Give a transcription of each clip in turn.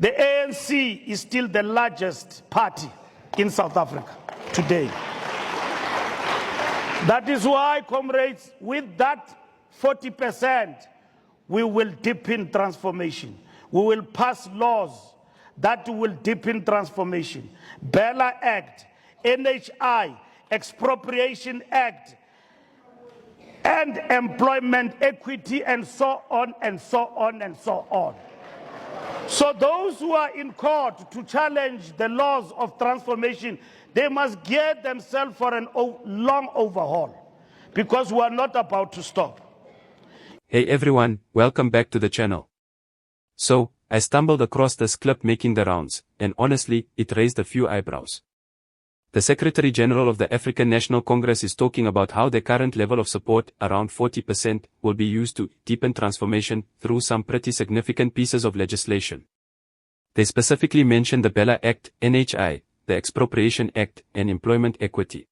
The ANC is still the largest party in South Africa today. That is why, comrades, with that 40%, we will deepen transformation. We will pass laws that will deepen transformation. Bella Act, NHI, Expropriation Act, and employment equity, and so on and so on and so on. So those who are in court to challenge the laws of transformation, they must gear themselves for a long overhaul, because we are not about to stop. Hey everyone, welcome back to the channel. So, I stumbled across this clip making the rounds, and honestly, it raised a few eyebrows. The Secretary General of the African National Congress is talking about how the current level of support, around 40%, will be used to deepen transformation through some pretty significant pieces of legislation. They specifically mentioned the Bella Act, NHI, the Expropriation Act, and employment equity.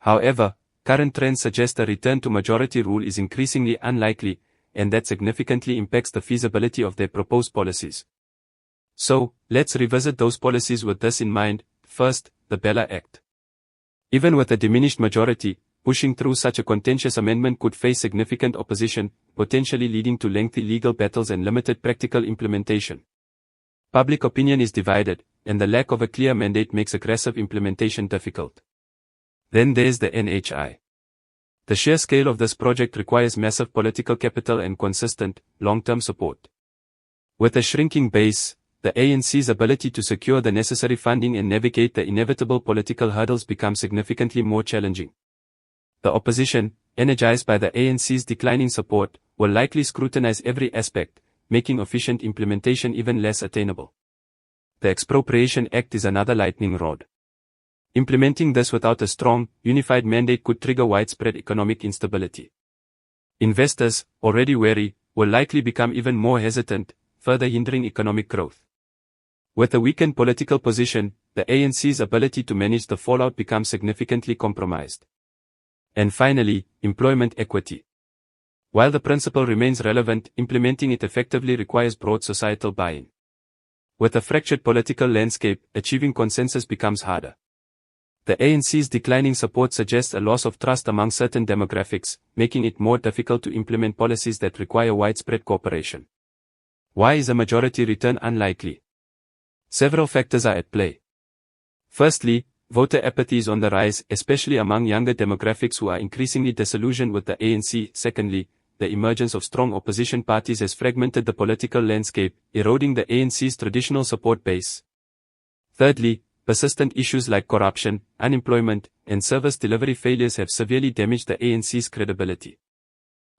However, current trends suggest a return to majority rule is increasingly unlikely, and that significantly impacts the feasibility of their proposed policies. So, let's revisit those policies with this in mind. First, the Bella Act. Even with a diminished majority, pushing through such a contentious amendment could face significant opposition, potentially leading to lengthy legal battles and limited practical implementation. Public opinion is divided, and the lack of a clear mandate makes aggressive implementation difficult. Then there's the NHI. The sheer scale of this project requires massive political capital and consistent, long-term support. With a shrinking base, the ANC's ability to secure the necessary funding and navigate the inevitable political hurdles becomes significantly more challenging. The opposition, energized by the ANC's declining support, will likely scrutinize every aspect, making efficient implementation even less attainable. The Expropriation Act is another lightning rod. Implementing this without a strong, unified mandate could trigger widespread economic instability. Investors, already wary, will likely become even more hesitant, further hindering economic growth. With a weakened political position, the ANC's ability to manage the fallout becomes significantly compromised. And finally, employment equity. While the principle remains relevant, implementing it effectively requires broad societal buy-in. With a fractured political landscape, achieving consensus becomes harder. The ANC's declining support suggests a loss of trust among certain demographics, making it more difficult to implement policies that require widespread cooperation. Why is a majority return unlikely? Several factors are at play. Firstly, voter apathy is on the rise, especially among younger demographics who are increasingly disillusioned with the ANC. Secondly, the emergence of strong opposition parties has fragmented the political landscape, eroding the ANC's traditional support base. Thirdly, persistent issues like corruption, unemployment, and service delivery failures have severely damaged the ANC's credibility.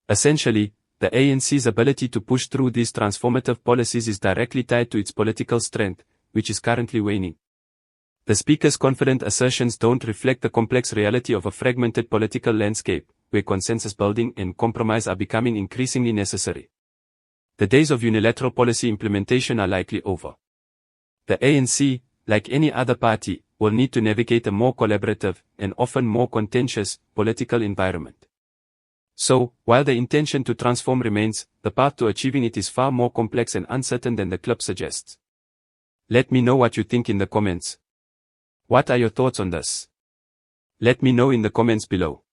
Essentially, the ANC's ability to push through these transformative policies is directly tied to its political strength, which is currently waning. The speaker's confident assertions don't reflect the complex reality of a fragmented political landscape, where consensus building and compromise are becoming increasingly necessary. The days of unilateral policy implementation are likely over. The ANC, like any other party, will need to navigate a more collaborative, and often more contentious, political environment. So, while the intention to transform remains, the path to achieving it is far more complex and uncertain than the clip suggests. Let me know what you think in the comments. What are your thoughts on this? Let me know in the comments below.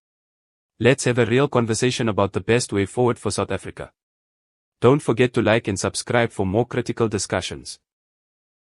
Let's have a real conversation about the best way forward for South Africa. Don't forget to like and subscribe for more critical discussions.